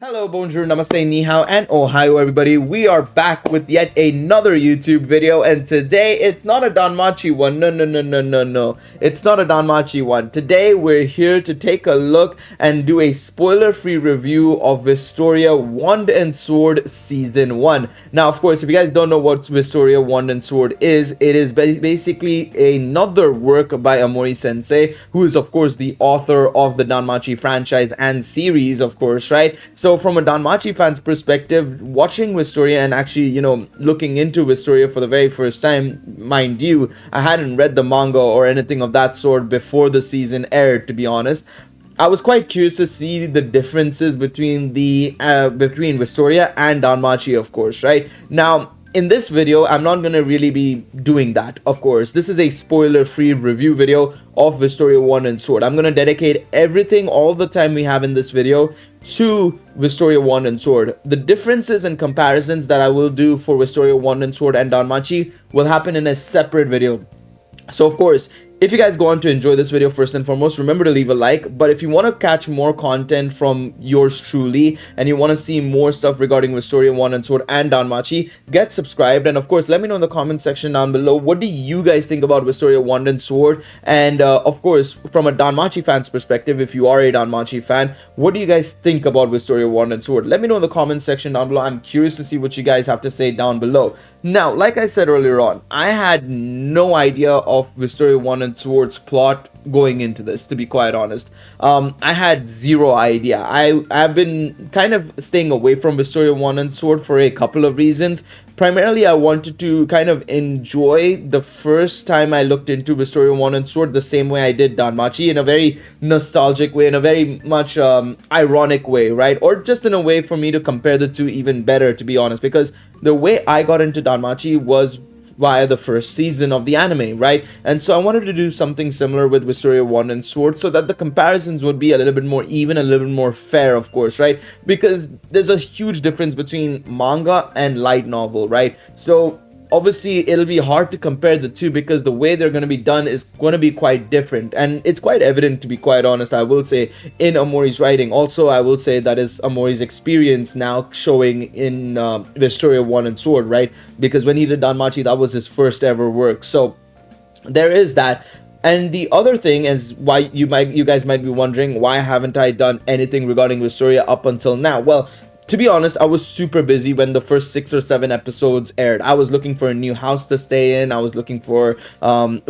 Hello, bonjour, namaste, ni hao, and ohio everybody. We are back with yet another YouTube video, and today it's not a Danmachi one. No. It's not a Danmachi one. Today we're here to take a look and do a spoiler-free review of Wistoria Wand and Sword Season 1. Now, of course, if you guys don't know what Wistoria Wand and Sword is, it is basically another work by Omori Sensei, who is, of course, the author of the Danmachi franchise and series, of course, right? So from a Danmachi fan's perspective, watching Wistoria and actually, looking into Wistoria for the very first time, mind you, I hadn't read the manga or anything of that sort before the season aired, to be honest. I was quite curious to see the differences between between Wistoria and Danmachi, of course, right? Now, in this video, I'm not going to really be doing that, of course. This is a spoiler-free review video of Wistoria Wand and Sword. I'm going to dedicate everything, all the time we have in this video, to Wistoria Wand and Sword. The differences and comparisons that I will do for Wistoria Wand and Sword and Danmachi will happen in a separate video. So, of course, if you guys go on to enjoy this video, first and foremost, remember to leave a like. But if you want to catch more content from yours truly and you want to see more stuff regarding Wistoria Wand and Sword and Danmachi, get subscribed. And of course, let me know in the comment section down below, what do you guys think about Wistoria Wand and Sword? And of course, from a Danmachi fan's perspective, if you are a Danmachi fan, what do you guys think about Wistoria Wand and Sword? Let me know in the comment section down below. I'm curious to see what you guys have to say down below. Now, like I said earlier on, I had no idea of Wistoria Wand and Sword's plot going into this, to be quite honest. I had zero idea. I've been kind of staying away from Wistoria Wand and Sword for a couple of reasons. Primarily, I wanted to kind of enjoy the first time I looked into Wistoria Wand and Sword the same way I did Danmachi, in a very nostalgic way, in a very much ironic way, right? Or just in a way for me to compare the two even better, to be honest, because the way I got into Danmachi was via the first season of the anime, right? And so I wanted to do something similar with Wistoria Wand and Sword so that the comparisons would be a little bit more even, a little bit more fair, of course, right? Because there's a huge difference between manga and light novel, right? So obviously it'll be hard to compare the two because the way they're going to be done is going to be quite different, and it's quite evident, to be quite honest, I will say, in Omori's writing. Also, I will say that is Omori's experience now showing in Wistoria Wand and Sword, right? Because when he did Danmachi, that was his first ever work. So there is that. And the other thing is why you guys might be wondering, why haven't I done anything regarding Wistoria up until now? Well, to be honest, I was super busy when the first 6 or 7 episodes aired. I was looking for a new house to stay in. I was looking for, I'm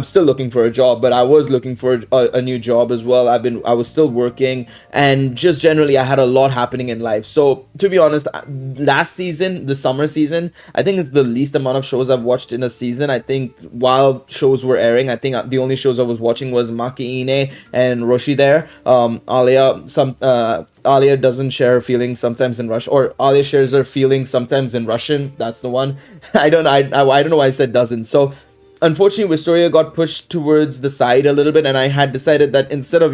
still looking for a job, but I was looking for a new job as well. I was still working, and just generally, I had a lot happening in life. So, to be honest, last season, the summer season, I think it's the least amount of shows I've watched in a season. I think while shows were airing, I think the only shows I was watching was Maki-ine and Roshi there. Alia doesn't share her feelings sometimes in Russian, or Alia shares her feelings sometimes in Russian. That's the one. I don't know why I said doesn't. So unfortunately, Wistoria got pushed towards the side a little bit, and I had decided that instead of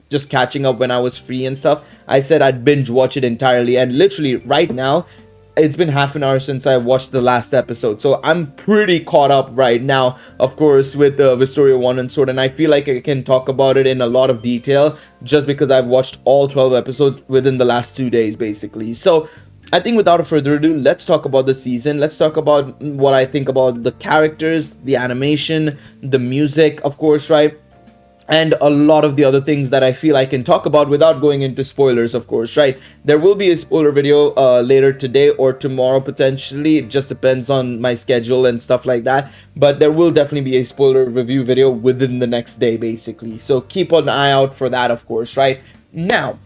just catching up when I was free and stuff, I said I'd binge watch it entirely. And literally right now, it's been half an hour since I watched the last episode, so I'm pretty caught up right now, of course, with Wistoria Wand and Sword, and I feel like I can talk about it in a lot of detail just because I've watched all 12 episodes within the last 2 days, basically. So I think without further ado, let's talk about the season. Let's talk about what I think about the characters, the animation, the music, of course, right? And a lot of the other things that I feel I can talk about without going into spoilers, of course, right? There will be a spoiler video later today or tomorrow, potentially. It just depends on my schedule and stuff like that. But there will definitely be a spoiler review video within the next day, basically. So keep an eye out for that, of course, right? Now,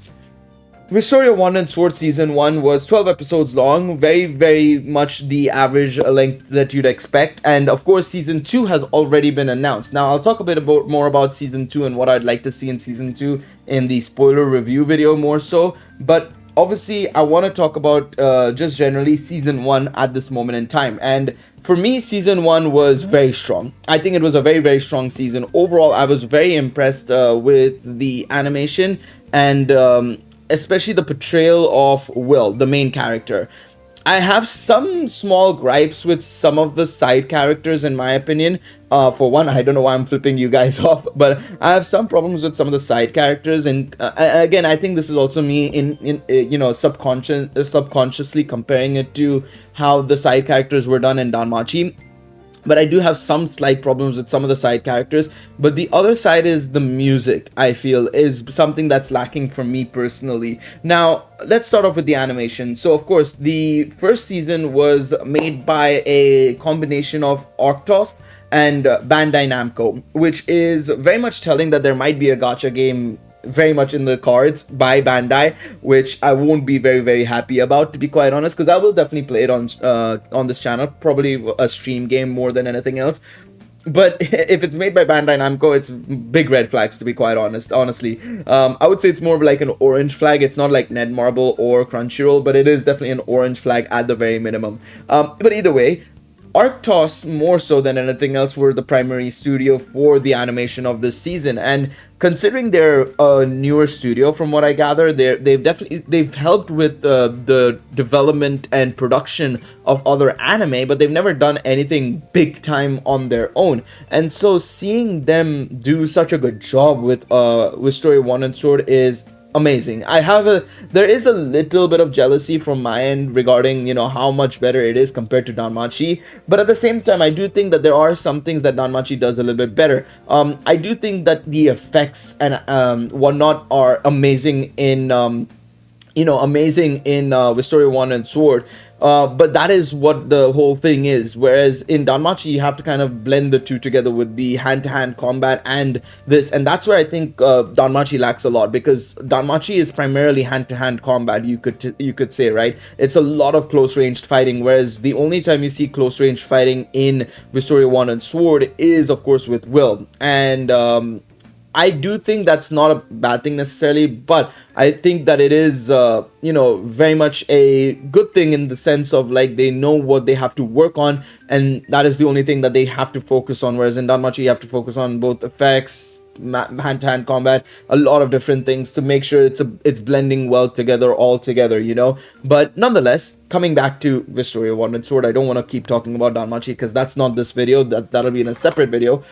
Wistoria Wand and Sword Season 1 was 12 episodes long, very much the average length that you'd expect, and of course Season 2 has already been announced. Now I'll talk a bit more about Season 2 and what I'd like to see in Season 2 in the spoiler review video more so, but obviously I want to talk about just generally Season 1 at this moment in time. And for me, Season 1 was very strong. I think it was a very strong season. Overall, I was very impressed with the animation and especially the portrayal of Will, the main character. I have some small gripes with some of the side characters, in my opinion. For one, I don't know why I'm flipping you guys off, but I have some problems with some of the side characters, and again, I think this is also me subconsciously comparing it to how the side characters were done in Danmachi. But I do have some slight problems with some of the side characters. But the other side is the music, I feel, is something that's lacking for me personally. Now, let's start off with the animation. So, of course, the first season was made by a combination of Arctos and Bandai Namco, which is very much telling that there might be a gacha game very much in the cards by Bandai, which I won't be very happy about, to be quite honest, because I will definitely play it on this channel, probably a stream game more than anything else. But if it's made by Bandai Namco, it's big red flags, to be quite honestly. I would say it's more of like an orange flag. It's not like Netmarble or Crunchyroll, but it is definitely an orange flag at the very minimum. But either way, Arctos, more so than anything else, were the primary studio for the animation of this season. And considering they're a newer studio, from what I gather, they've helped with the development and production of other anime, but they've never done anything big time on their own. And so seeing them do such a good job with Wistoria Wand Sword is amazing. There is a little bit of jealousy from my end regarding, how much better it is compared to Danmachi, but at the same time, I do think that there are some things that Danmachi does a little bit better. I do think that the effects and whatnot are amazing in Wistoria Wand Sword, but that is what the whole thing is. Whereas in Danmachi, you have to kind of blend the two together with the hand-to-hand combat and this, and that's where I think Danmachi lacks a lot, because Danmachi is primarily hand-to-hand combat. You could say, right? It's a lot of close-ranged fighting, whereas the only time you see close-ranged fighting in Wistoria Wand Sword is, of course, with Will, and I do think that's not a bad thing necessarily, but I think that it is, very much a good thing in the sense of, like, they know what they have to work on, and that is the only thing that they have to focus on. Whereas in Danmachi, you have to focus on both effects, hand-to-hand combat, a lot of different things to make sure it's blending well together, all together, But nonetheless, coming back to Wistoria Wand Sword, I don't want to keep talking about Danmachi because that's not this video. That'll be in a separate video.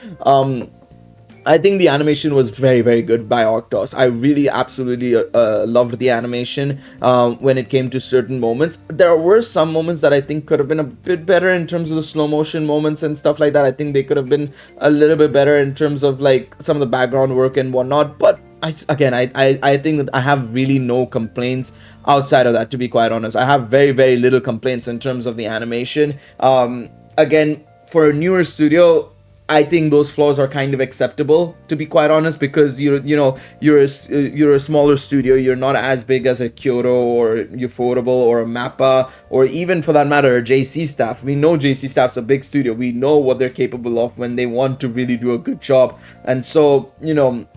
I think the animation was very good by Arctos. I really absolutely loved the animation when it came to certain moments. There were some moments that I think could have been a bit better in terms of the slow motion moments and stuff like that. I think they could have been a little bit better in terms of like some of the background work and whatnot. But I think that I have really no complaints outside of that, to be quite honest. I have very little complaints in terms of the animation. Again, for a newer studio, I think those flaws are kind of acceptable, to be quite honest, because you're a smaller studio. You're not as big as a Kyoto or Ufotable or a Mappa, or even for that matter a JC Staff. We know JC Staff's a big studio. We know what they're capable of when they want to really do a good job. And so, in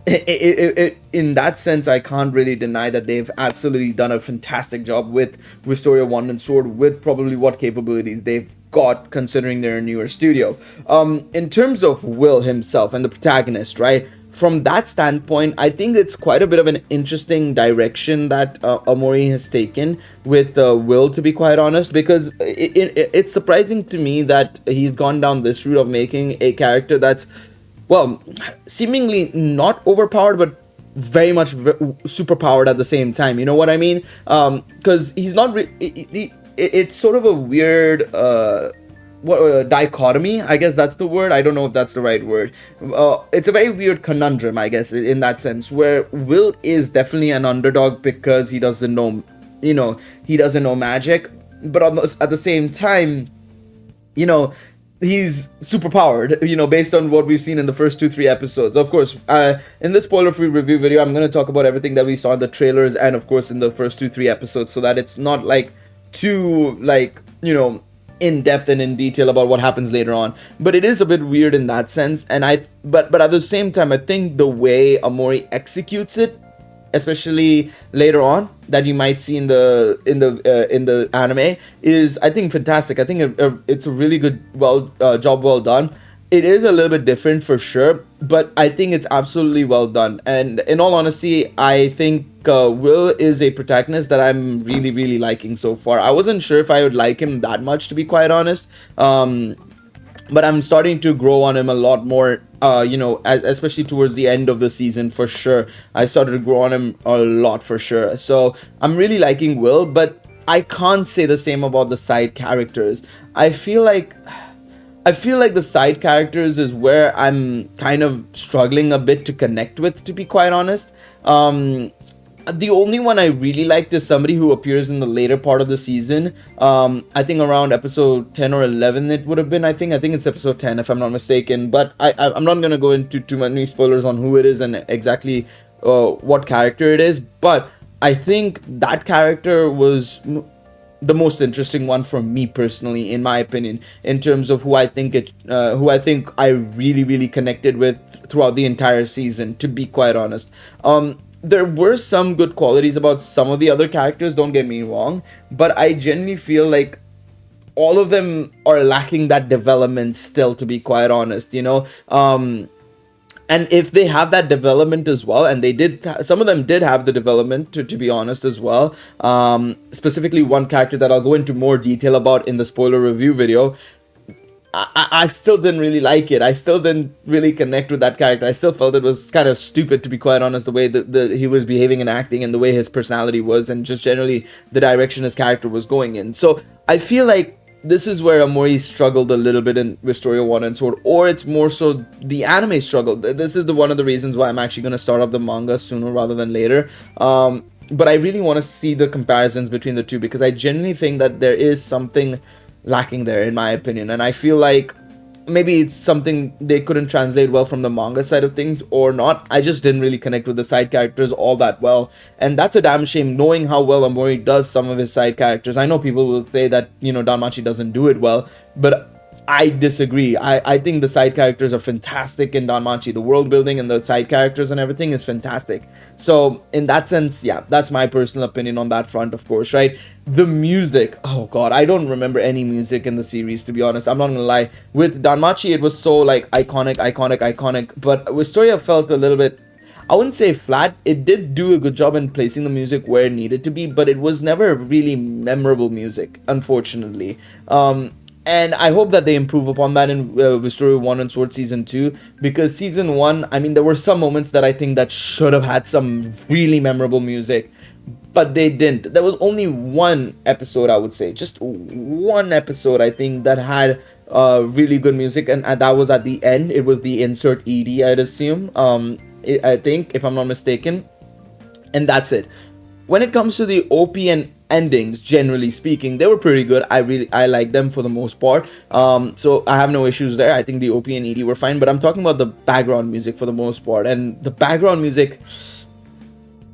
that sense, I can't really deny that they've absolutely done a fantastic job with Wistoria Wand Sword, with probably what capabilities they've got considering they're a newer studio. In terms of Will himself and the protagonist, right? From that standpoint, I think it's quite a bit of an interesting direction that Omori has taken with Will, to be quite honest, because it's surprising to me that he's gone down this route of making a character that's, well, seemingly not overpowered, but very much super powered at the same time. You know what I mean? Because he's not it's sort of a weird dichotomy, I guess that's the word. I don't know if that's the right word. It's a very weird conundrum, I guess, in that sense, where Will is definitely an underdog because he doesn't know, he doesn't know magic, but at the same time, he's super powered, based on what we've seen in the first 2-3 episodes. Of course, in this spoiler-free review video, I'm going to talk about everything that we saw in the trailers and, of course, in the first 2-3 episodes, so that it's not like too, like, in depth and in detail about what happens later on. But it is a bit weird in that sense, and but at the same time, I think the way Omori executes it, especially later on, that you might see in the anime, is, I think, fantastic. I think it's a really good job well done. it is a little bit different for sure, but I think it's absolutely well done. And in all honesty, I think Will is a protagonist that I'm really, really liking so far. I wasn't sure if I would like him that much, to be quite honest. But I'm starting to grow on him a lot more, especially towards the end of the season for sure. I started to grow on him a lot for sure. So I'm really liking Will, but I can't say the same about the side characters. I feel like the side characters is where I'm kind of struggling a bit to connect with, to be quite honest. The only one I really liked is somebody who appears in the later part of the season. I think around episode 10 or 11 it would have been. I think it's episode 10 if I'm not mistaken. But I'm not gonna go into too many spoilers on who it is and exactly what character it is. But I think that character was the most interesting one for me personally, in my opinion, in terms of who I think I really, really connected with throughout the entire season, to be quite honest. There were some good qualities about some of the other characters, don't get me wrong, but I genuinely feel like all of them are lacking that development still, to be quite honest, and if they have that development as well, and some of them did have the development, to be honest as well, specifically one character that I'll go into more detail about in the spoiler review video, I still didn't really like it. I still didn't really connect with that character. I still felt it was kind of stupid, to be quite honest, the way that he was behaving and acting and the way his personality was, and just generally the direction his character was going in. So I feel like this is where Omori'S struggled a little bit in Wistoria Wand Sword, or it's more so the anime struggled. This is one of the reasons why I'm actually going to start up the manga sooner rather than later. But I really want to see the comparisons between the two, because I genuinely think that there is something lacking there, in my opinion, and I feel like maybe it's something they couldn't translate well from the manga side of things, or not. I just didn't really connect with the side characters all that well, and that's a damn shame, knowing how well Omori does some of his side characters. I know people will say that, Danmachi doesn't do it well, but I disagree. I think the side characters are fantastic in Danmachi. The world building and the side characters and everything is fantastic. So in that sense, yeah, that's my personal opinion on that front, of course, right? The music, oh god, I don't remember any music in the series, to be honest. I'm not gonna lie. With Danmachi, it was so like iconic, but Wistoria felt a little bit, I wouldn't say flat. It did do a good job in placing the music where it needed to be, but it was never really memorable music, unfortunately. And I hope that they improve upon that in Wistoria Wand Sword Season 2, because Season 1, I mean, there were some moments that I think that should have had some really memorable music, but they didn't. There was only one episode, I would say, just one episode, I think, that had really good music, and that was at the end. It was the insert ED, I'd assume, I think, if I'm not mistaken, and that's it. When it comes to the OP and endings, generally speaking, they were pretty good. I like them for the most part, so I have no issues there. I think the OP and ED were fine, but I'm talking about the background music for the most part, and the background music,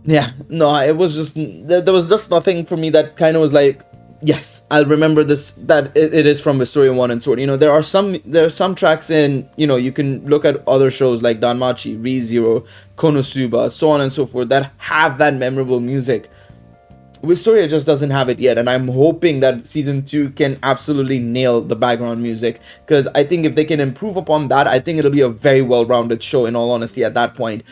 yeah, no, it was just, there was just nothing for me that kind of was like, yes, I'll remember this, that it is from Wistoria Wand Sword. There are some tracks in, you can look at other shows like Danmachi, ReZero, Konosuba, so on and so forth, that have that memorable music. Wistoria just doesn't have it yet, and I'm hoping that Season 2 can absolutely nail the background music, because I think if they can improve upon that, I think it'll be a very well-rounded show, in all honesty, at that point.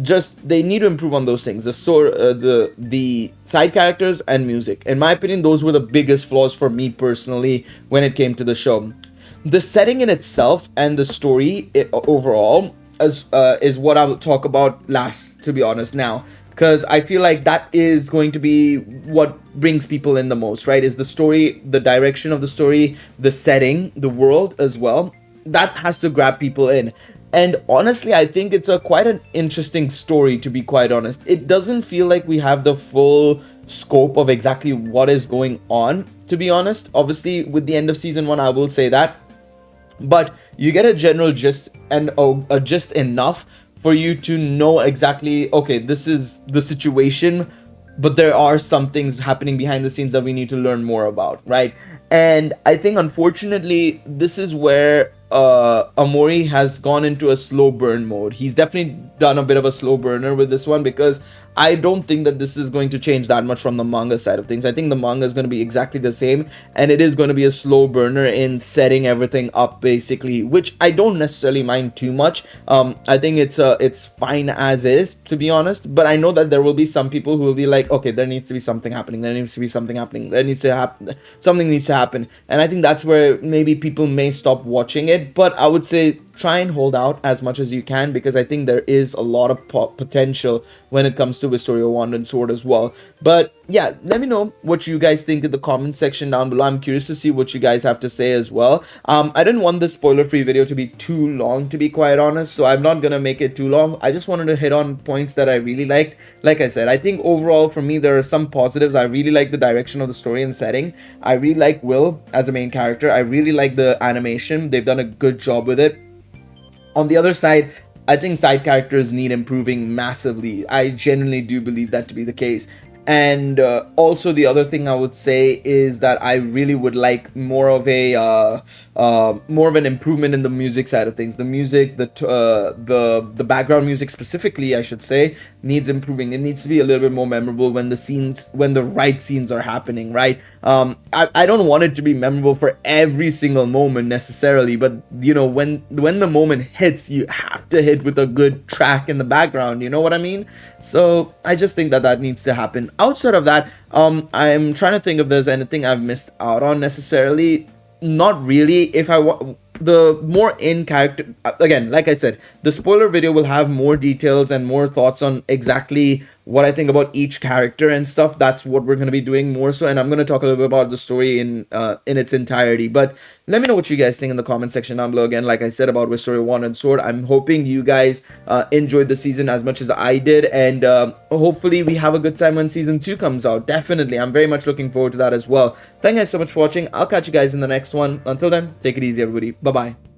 Just, they need to improve on those things, the side characters and music. In my opinion, those were the biggest flaws for me personally when it came to the show. The setting in itself and the story overall is what I will talk about last, to be honest, now, because I feel like that is going to be what brings people in the most, right? Is the story, the direction of the story, the setting, the world as well. That has to grab people in. And honestly, I think it's quite an interesting story, to be quite honest. It doesn't feel like we have the full scope of exactly what is going on, to be honest. Obviously, with the end of Season 1, I will say that. But you get a general gist, and a gist enough for you to know exactly, okay, this is the situation, but there are some things happening behind the scenes that we need to learn more about, right? And I think, unfortunately, this is where Omori has gone into a slow burn mode. He's definitely done a bit of a slow burner with this one, because I don't think that this is going to change that much from the manga side of things. I think the manga is going to be exactly the same, and it is going to be a slow burner in setting everything up, basically, which I don't necessarily mind too much. I think it's fine as is, to be honest, but I know that there will be some people who will be like, okay, there needs to be something happening, there needs to be something happening, there needs to happen, something needs to happen, and I think that's where maybe people may stop watching it. But I would say try and hold out as much as you can, because I think there is a lot of potential when it comes to Wistoria Wand Sword as well. But yeah, let me know what you guys think in the comment section down below. I'm curious to see what you guys have to say as well. I didn't want this spoiler-free video to be too long, to be quite honest, so I'm not gonna make it too long. I just wanted to hit on points that I really liked. Like I said, I think overall for me there are some positives. I really like the direction of the story and setting. I really like Will as a main character. I really like the animation. They've done a good job with it. On the other side, I think side characters need improving massively. I genuinely do believe that to be the case. And also the other thing I would say is that I really would like more of an improvement in the music side of things. The music, the background music specifically, I should say, needs improving. It needs to be a little bit more memorable when the right scenes are happening, right? I don't want it to be memorable for every single moment necessarily, but you know, when the moment hits, you have to hit with a good track in the background, you know what I mean? So I just think that needs to happen. Outside of that, I'm trying to think if there's anything I've missed out on necessarily. Not really. If I want the more in character, again, like I said, the spoiler video will have more details and more thoughts on exactly what I think about each character and stuff. That's what we're going to be doing more so, and I'm going to talk a little bit about the story in its entirety. But let me know what you guys think in the comment section down below. Again, like I said about Wistoria Wand Sword, I'm hoping you guys enjoyed the season as much as I did, and hopefully we have a good time when season 2 comes out. Definitely, I'm very much looking forward to that as well. Thank you guys so much for watching. I'll catch you guys in the next one. Until then, take it easy, everybody. Bye bye.